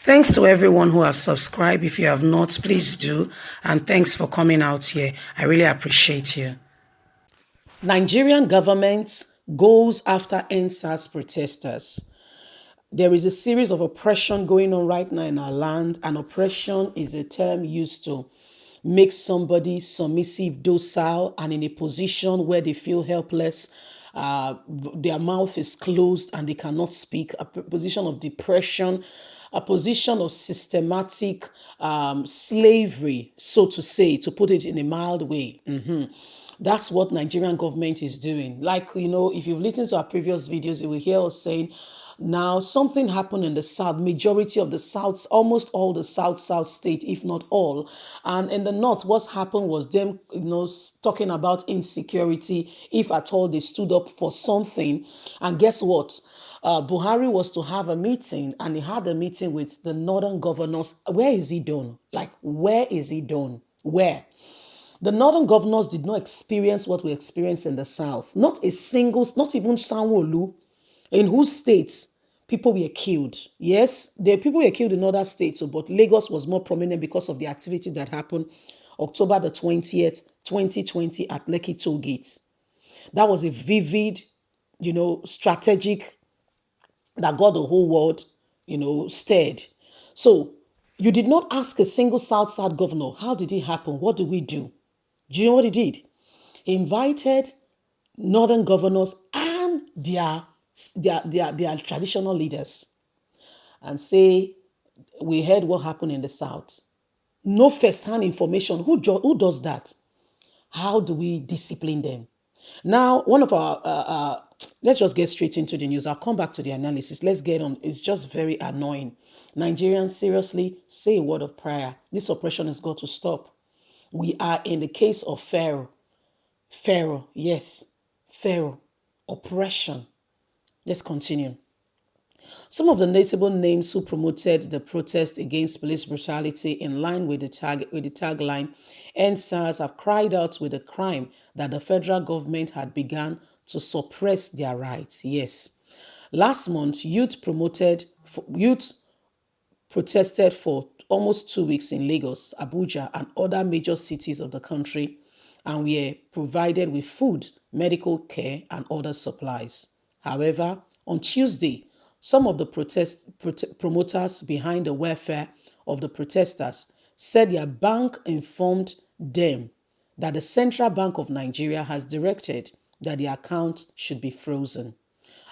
Thanks to everyone who have subscribed. If you have not, please do. And thanks for coming out here. I really appreciate you. Nigerian government goes after Endsars protesters. There is a series of oppression going on right now in our land, and oppression is a term used to make somebody submissive, docile, and in a position where they feel helpless. Their mouth is closed and they cannot speak, a position of depression, a position of systematic slavery, so to say, to put it in a mild way. That's what Nigerian government is doing. Like, if you've listened to our previous videos, you will hear us saying, now something happened in the South, majority of the South, almost all the South state, if not all. And in the North, what's happened was them, talking about insecurity, if at all they stood up for something. And guess what? Buhari was to have a meeting, and he had a meeting with the northern governors. Where is he done? Like, where is he done? Where? The northern governors did not experience what we experienced in the south. Not a single, not even Sanwo-Olu, in whose states people were killed. Yes, the people were killed in other states, but Lagos was more prominent because of the activity that happened October the 20th, 2020 at Lekki Toll Gate. That was a vivid, strategic that got the whole world, stirred. So you did not ask a single South governor, how did it happen? What do we do? Do you know what he did? He invited northern governors and their traditional leaders and say, we heard what happened in the South. No first-hand information. Who does that? How do we discipline them? Now, one of our, let's just get straight into the news. I'll come back to the analysis. Let's get on. It's just very annoying. Nigerians, seriously, say a word of prayer. This oppression has got to stop. We are in the case of Pharaoh. Pharaoh, yes, Pharaoh. Oppression. Let's continue. Some of the notable names who promoted the protest against police brutality in line with the tagline, Endsars have cried out with the crime that the federal government had begun to suppress their rights. Yes. Last month, youth protested for almost 2 weeks in Lagos, Abuja, and other major cities of the country, and were provided with food, medical care, and other supplies. However, on Tuesday, some of the promoters behind the welfare of the protesters said their bank informed them that the Central Bank of Nigeria has directed that the account should be frozen.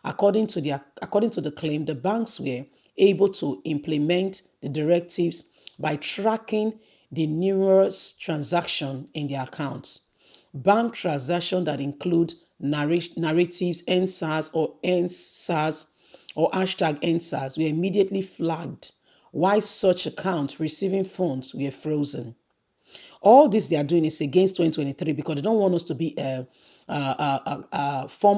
According to the claim, the banks were able to implement the directives by tracking the numerous transactions in their accounts. Bank transactions that include narratives, Endsars or Endsars or hashtag Endsars were immediately flagged, while such accounts receiving funds were frozen. All this they are doing is against 2023 because they don't want us to be form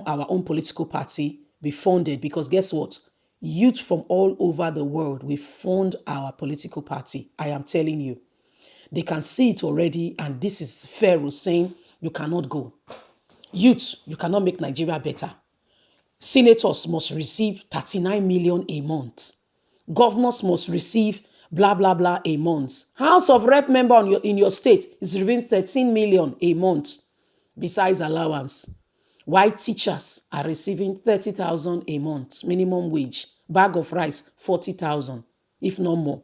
our own political party, be funded. Because guess what? Youth from all over the world will fund our political party. I am telling you. They can see it already, and this is Pharaoh saying, you cannot go. Youth, you cannot make Nigeria better. Senators must receive 39 million a month. Governors must receive blah, blah, blah a month. House of Rep member in your state is receiving 13 million a month besides allowance. While teachers are receiving 30,000 a month, minimum wage. Bag of rice, 40,000, if not more.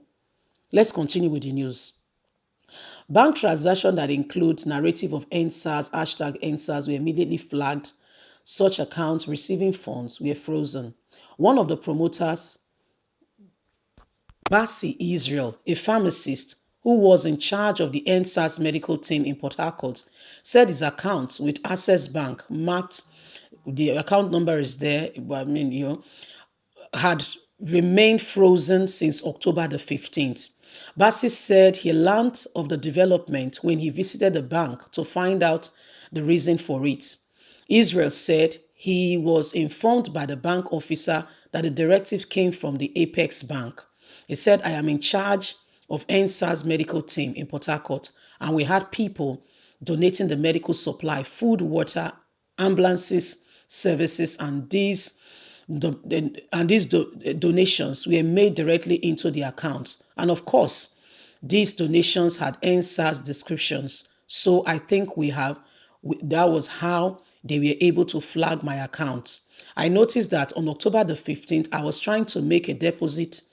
Let's continue with the news. Bank transactions that include narrative of Endsars, hashtag Endsars, were immediately flagged. Such accounts receiving funds were frozen. One of the promoters, Basi Israel, a pharmacist who was in charge of the Endsars medical team in Port Harcourt, said his account with Access Bank, marked, the account number is there, had remained frozen since October the 15th. Bassi said he learned of the development when he visited the bank to find out the reason for it. Israel said he was informed by the bank officer that the directive came from the Apex Bank. He said, I am in charge of Endsars medical team in Port Harcourt, and we had people donating the medical supply, food, water, ambulances, services, and these And these donations were made directly into the account. And of course, these donations had Endsars descriptions. So I think that was how they were able to flag my account. I noticed that on October the 15th, I was trying to make a deposit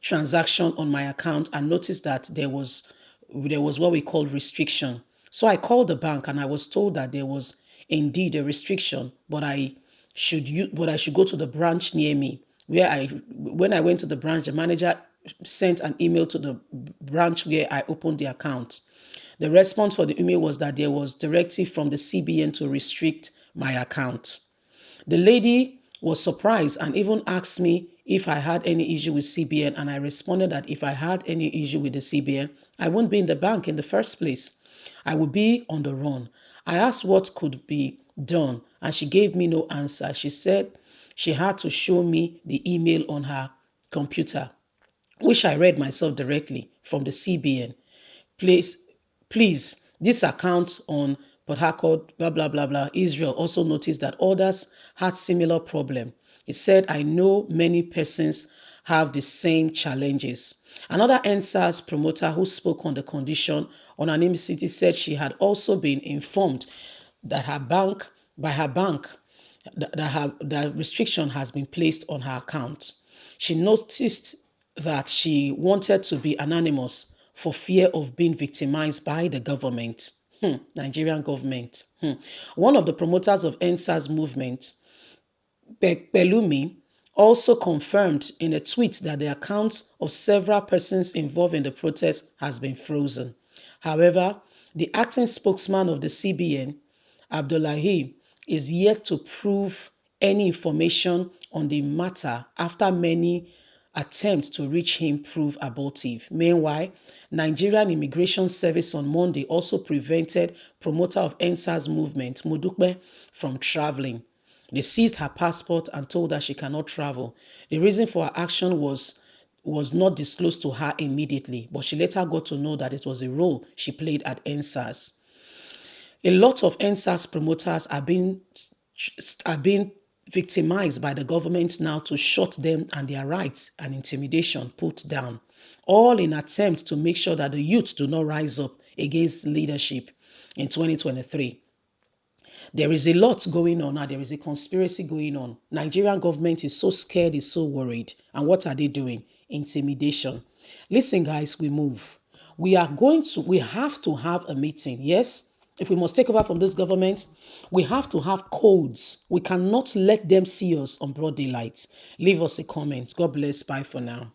transaction on my account and noticed that there was what we call restriction. So I called the bank and I was told that there was indeed a restriction, but I should go to the branch near me. When I went to the branch, the manager sent an email to the branch where I opened the account. The response for the email was that there was directive from the CBN to restrict my account. The lady was surprised and even asked me if I had any issue with CBN, and I responded that if I had any issue with the CBN, I wouldn't be in the bank in the first place. I would be on the run. I asked what could be done, and she gave me no answer. She said she had to show me the email on her computer, which I read myself directly from the CBN. Please, please, this account on Port Harcourt, blah, blah, blah, blah, Israel also noticed that others had similar problem. It said, I know many persons have the same challenges. Another Endsars promoter who spoke on the condition on anonymity said she had also been informed that by her bank, that restriction has been placed on her account. She noticed that she wanted to be anonymous for fear of being victimized by the government. Nigerian government. One of the promoters of Endsars movement, Pelumi, also confirmed in a tweet that the accounts of several persons involved in the protest has been frozen. However, the acting spokesman of the CBN, Abdullahi, is yet to prove any information on the matter after many attempts to reach him prove abortive. Meanwhile, Nigerian Immigration Service on Monday also prevented promoter of Endsars movement, Mudukbe, from traveling. They seized her passport and told her she cannot travel. The reason for her action was not disclosed to her immediately, but she later got to know that it was a role she played at Endsars. A lot of Endsars promoters are being victimized by the government now to shut them and their rights and intimidation put down, all in attempt to make sure that the youth do not rise up against leadership in 2023. There is a lot going on now. There is a conspiracy going on. Nigerian government is so scared, is so worried. And what are they doing? Intimidation. Listen, guys, we move. We have to have a meeting. Yes? If we must take over from this government, we have to have codes. We cannot let them see us on broad daylight. Leave us a comment. God bless. Bye for now.